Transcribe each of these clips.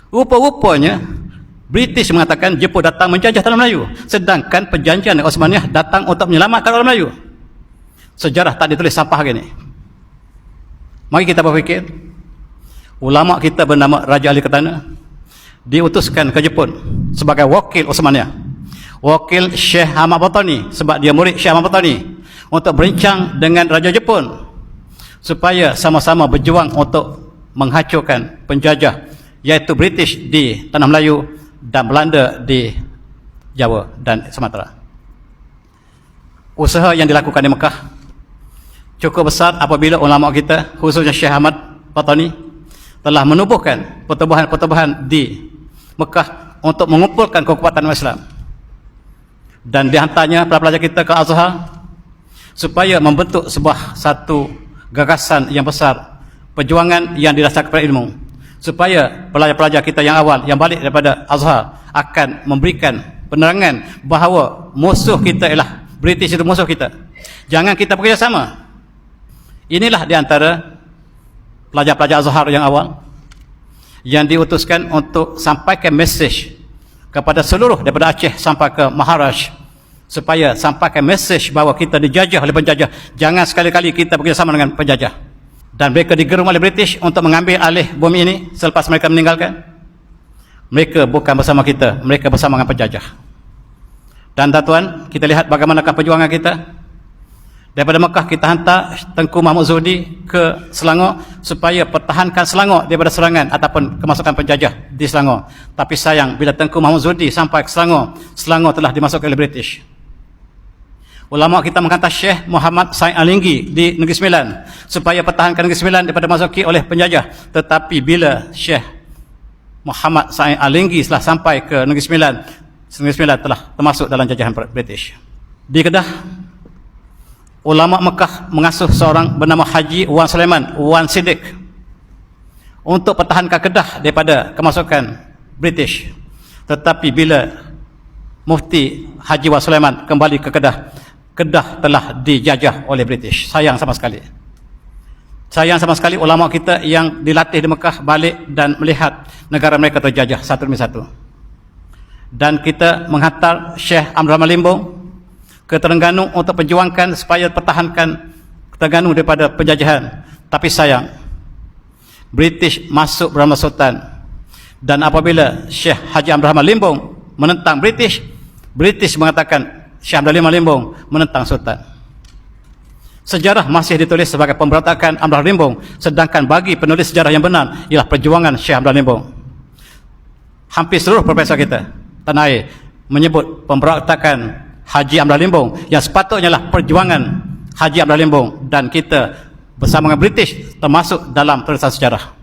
Rupa-rupanya British mengatakan Jepun datang menjajah tanah Melayu, sedangkan perjanjian Osmaniyah datang untuk menyelamatkan orang Melayu. Sejarah tak ditulis sampai hari ini. Mari kita berfikir, ulama kita bernama Raja Ali Kertana diutuskan ke Jepun sebagai wakil Osmaniyah, wakil Syekh Ahmad Battani, sebab dia murid Syekh Ahmad Battani, untuk berincang dengan Raja Jepun supaya sama-sama berjuang untuk menghancurkan penjajah, iaitu British di Tanah Melayu dan Belanda di Jawa dan Sumatera. Usaha yang dilakukan di Mekah cukup besar apabila ulama kita, khususnya Syekh Ahmad Battani, telah menubuhkan pertubuhan-pertubuhan di Mekah untuk mengumpulkan kekuatan Islam, dan dihantarnya pelajar kita ke Azhar supaya membentuk sebuah satu gagasan yang besar, perjuangan yang didasarkan pada ilmu, supaya pelajar-pelajar kita yang awal yang balik daripada Azhar akan memberikan penerangan bahawa musuh kita ialah British, itu musuh kita, jangan kita bekerjasama. Inilah di antara pelajar-pelajar Azhar yang awal yang diutuskan untuk sampaikan mesej kepada seluruh daripada Aceh sampai ke Maharashtra, supaya sampaikan mesej bahawa kita dijajah oleh penjajah, jangan sekali-kali kita bekerjasama dengan penjajah. Dan mereka digerum oleh British untuk mengambil alih bumi ini selepas mereka meninggalkan. Mereka bukan bersama kita, mereka bersama dengan penjajah. Dan tuan, kita lihat bagaimanakah perjuangan kita. Daripada Mekah kita hantar Tengku Mahmud Zuhdi ke Selangor supaya pertahankan Selangor daripada serangan ataupun kemasukan penjajah di Selangor. Tapi sayang, bila Tengku Mahmud Zuhdi sampai ke Selangor, Selangor telah dimasukkan oleh British. Ulama kita menghantar Syekh Muhammad Said Alinggi di Negeri Sembilan supaya pertahankan Negeri Sembilan daripada masuki oleh penjajah. Tetapi bila Syekh Muhammad Said Alinggi telah sampai ke Negeri Sembilan, Negeri Sembilan telah termasuk dalam jajahan British. Di Kedah, ulama Mekah mengasuh seorang bernama Haji Wan Sulaiman Wan Siddiq untuk pertahankan Kedah daripada kemasukan British. Tetapi bila Mufti Haji Wan Sulaiman kembali ke Kedah, Kedah telah dijajah oleh British. Sayang sama sekali. Sayang sama sekali ulama kita yang dilatih di Mekah balik dan melihat negara mereka terjajah satu demi satu. Dan kita menghantar Syekh Abdul Rahman Limbong ke Terengganu untuk perjuangkan supaya pertahankan Terengganu daripada penjajahan. Tapi sayang, British masuk bersama Sultan, dan apabila Syekh Haji Abdul Rahman Limbong menentang British, British mengatakan Syekh Abdul Rahman Limbong menentang Sultan. Sejarah masih ditulis sebagai pemberontakan Abdul Rahman Limbong, sedangkan bagi penulis sejarah yang benar ialah perjuangan Syekh Abdul Rahman Limbong. Hampir seluruh profesor kita tanah air menyebut pemberontakan Haji Abdul Limbong yang sepatutnya lah perjuangan Haji Abdul Limbong, dan kita bersama dengan British termasuk dalam tulisan sejarah.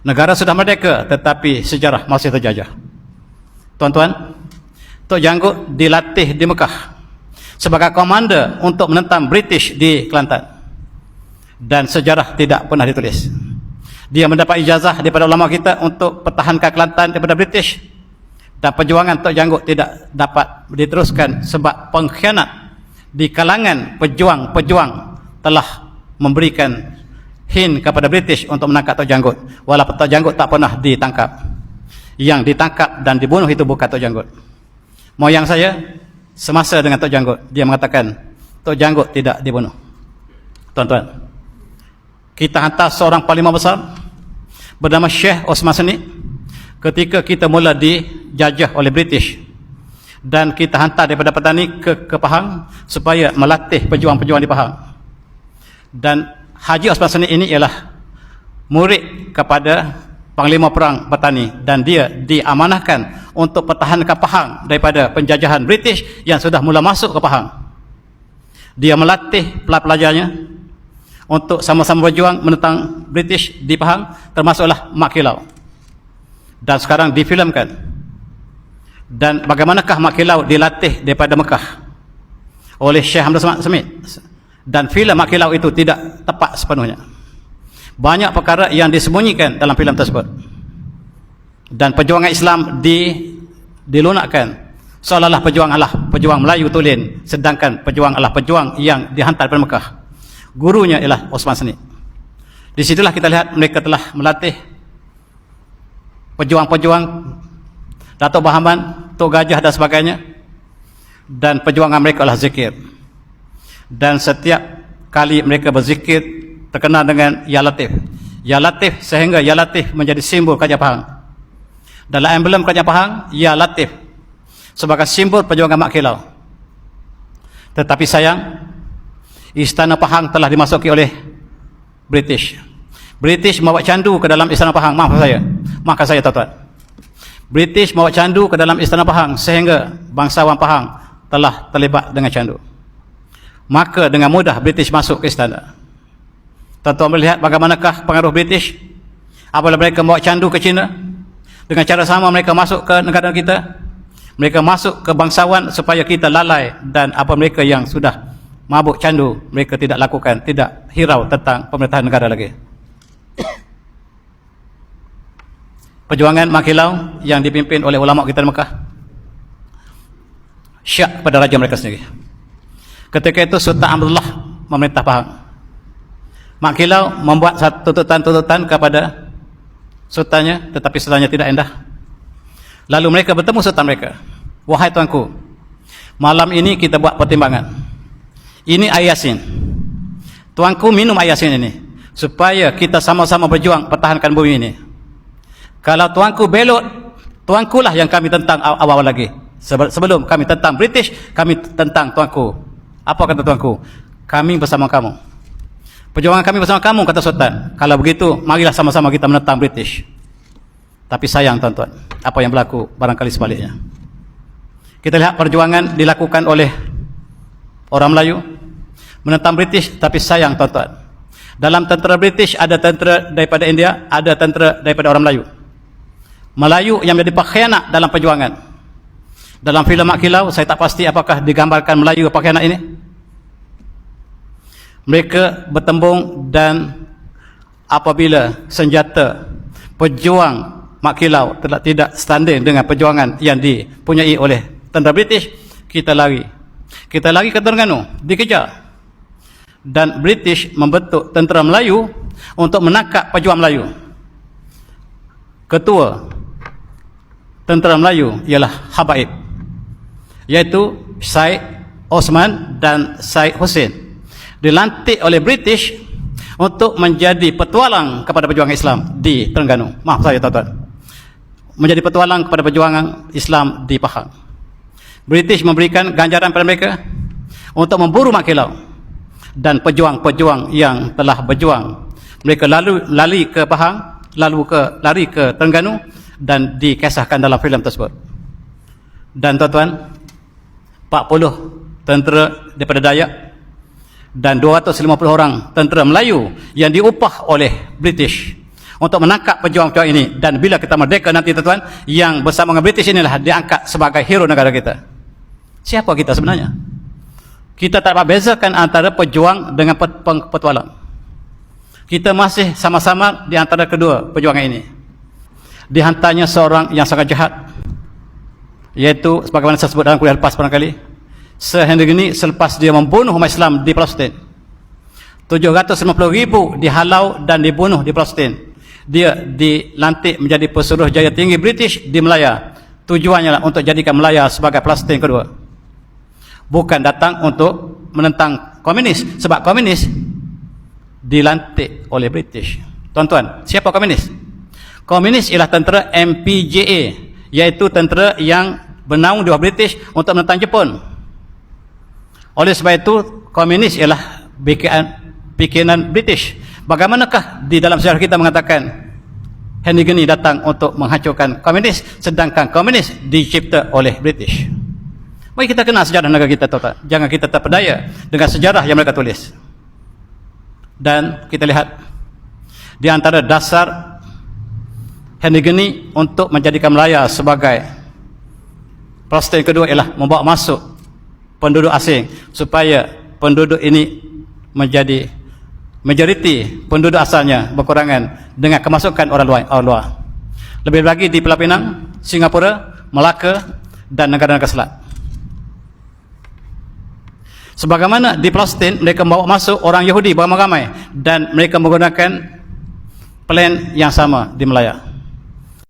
Negara sudah merdeka tetapi sejarah masih terjajah. Tuan-tuan, Tok Janggut dilatih di Mekah sebagai komander untuk menentang British di Kelantan, dan sejarah tidak pernah ditulis. Dia mendapat ijazah daripada ulama kita untuk pertahankan Kelantan daripada British, dan perjuangan Tok Janggut tidak dapat diteruskan sebab pengkhianat di kalangan pejuang-pejuang telah memberikan hint kepada British untuk menangkap Tok Janggut, walaupun Tok Janggut tak pernah ditangkap. Yang ditangkap dan dibunuh itu bukan Tok Janggut. Moyang saya semasa dengan Tok Janggut, dia mengatakan Tok Janggut tidak dibunuh. Tuan-tuan, kita hantar seorang panglima besar bernama Syekh Osman Seni ketika kita mula dijajah oleh British, dan kita hantar daripada petani ke Pahang supaya melatih pejuang-pejuang di Pahang. Dan Haji Osman Seni ini ialah murid kepada Panglima Perang Petani, dan dia diamanahkan untuk pertahankan Pahang daripada penjajahan British yang sudah mula masuk ke Pahang. Dia melatih pelajarnya untuk sama-sama berjuang menentang British di Pahang, termasuklah Mak Kilau. Dan sekarang difilmkan. Dan bagaimanakah Mak Kilau dilatih daripada Mekah oleh Syekh Hamdul Samad Smith, dan filem Mak Kilau itu tidak tepat sepenuhnya. Banyak perkara yang disembunyikan dalam filem tersebut, dan perjuangan Islam dilunakkan seolah-olah pejuang Melayu tulen, sedangkan pejuang adalah pejuang yang dihantar dari Mekah. Gurunya ialah Osman Seni. Di situlah kita lihat mereka telah melatih pejuang-pejuang Datuk Bahaman, Tok Gajah dan sebagainya, dan perjuangan mereka adalah zikir. Dan setiap kali mereka berzikir terkenal dengan Ya Latif. Ya Latif, sehingga Ya Latif menjadi simbol Kerajaan Pahang. Dalam emblem Kerajaan Pahang, Ya Latif sebagai simbol perjuangan Mak Kilau. Tetapi sayang, Istana Pahang telah dimasuki oleh British. British membawa candu ke dalam Istana Pahang. Maafkan saya tuan-tuan. British membawa candu ke dalam Istana Pahang sehingga bangsawan Pahang telah terlibat dengan candu. Maka dengan mudah British masuk ke istana. Tuan-tuan melihat bagaimanakah pengaruh British apabila mereka membawa candu ke China. Dengan cara sama mereka masuk ke negara kita. Mereka masuk ke bangsawan supaya kita lalai, dan apa mereka yang sudah mabuk candu mereka tidak lakukan, tidak hirau tentang pemerintahan negara lagi. Perjuangan Mak Kilau yang dipimpin oleh ulama kita di Mekah syak pada raja mereka sendiri. Ketika itu Sultan Abdullah memerintah Pahang. Mak Kilau membuat satu tuntutan kepada sultannya, tetapi sultannya tidak endah. Lalu mereka bertemu sultan mereka. Wahai tuanku, malam ini kita buat pertimbangan. Ini air Yasin. Tuanku minum air Yasin ini supaya kita sama-sama berjuang pertahankan bumi ini. Kalau tuanku belot, tuankulah yang kami tentang awal-awal lagi. Sebelum kami tentang British, kami tentang tuanku. Apa kata tuanku? Kami bersama kamu. Perjuangan kami bersama kamu, kata sultan. Kalau begitu, marilah sama-sama kita menentang British. Tapi sayang tuan-tuan, apa yang berlaku barangkali sebaliknya. Kita lihat perjuangan dilakukan oleh orang Melayu menentang British, tapi sayang tuan-tuan, dalam tentera British ada tentera daripada India, ada tentera daripada orang Melayu. Melayu yang menjadi pengkhianat dalam perjuangan. Dalam filem Mak Kilau, saya tak pasti apakah digambarkan Melayu pengkhianat ini. Mereka bertembung, dan apabila senjata pejuang Mak Kilau tidak standing dengan perjuangan yang dipunyai oleh tentera British, kita lari. Kita lari ke Terengganu, dikejar. Dan British membentuk tentera Melayu untuk menangkap pejuang Melayu. Ketua tentera Melayu ialah Habaib, iaitu Syed Osman dan Syed Hussein. Dilantik oleh British untuk menjadi petualang kepada perjuangan Islam di Terengganu. Maaf saya tuan-tuan. Menjadi petualang kepada perjuangan Islam di Pahang. British memberikan ganjaran pada mereka untuk memburu Mak Kilau dan pejuang-pejuang yang telah berjuang. Mereka lari ke Pahang, lari ke Terengganu, dan dikisahkan dalam filem tersebut. Dan tuan-tuan, 40 tentera daripada Dayak dan 250 orang tentera Melayu yang diupah oleh British untuk menangkap pejuang-pejuang ini. Dan bila kita merdeka nanti tuan-tuan, yang bersama dengan British inilah diangkat sebagai hero negara kita. Siapa kita sebenarnya? Kita tak dapat bezakan antara pejuang dengan petualang. Kita masih sama-sama di antara kedua perjuangan ini. Dihantarnya seorang yang sangat jahat, iaitu sebagaimana saya sebut dalam kuliah lepas barangkali, sehingga selepas dia membunuh umat Islam di Palestin, 750,000 dihalau dan dibunuh di Palestin. Dia dilantik menjadi pesuruh jaya tinggi British di Melaya. Tujuannya untuk jadikan Melaya sebagai Palestin kedua. Bukan datang untuk menentang komunis, sebab komunis dilantik oleh British. Tuan-tuan, siapa komunis? Komunis ialah tentera MPJA, iaitu tentera yang bernaung di bawah British untuk menentang Jepun. Oleh sebab itu, komunis ialah bikinan British. Bagaimanakah di dalam sejarah kita mengatakan Henry Geni datang untuk menghancurkan komunis, sedangkan komunis dicipta oleh British? Mari kita kenal sejarah negara kita, tuan-tuan. Jangan kita terpedaya dengan sejarah yang mereka tulis. Dan kita lihat di antara dasar Henry Geni untuk menjadikan Melaya sebagai Palestin kedua ialah membawa masuk penduduk asing supaya penduduk ini menjadi majoriti penduduk asalnya berkurangan dengan kemasukan orang luar. Lebih lagi di Pulau Pinang, Singapura, Melaka dan negara-negara Selat. Sebagaimana di Palestin mereka membawa masuk orang Yahudi beramai-ramai dan mereka menggunakan plan yang sama di Melaya.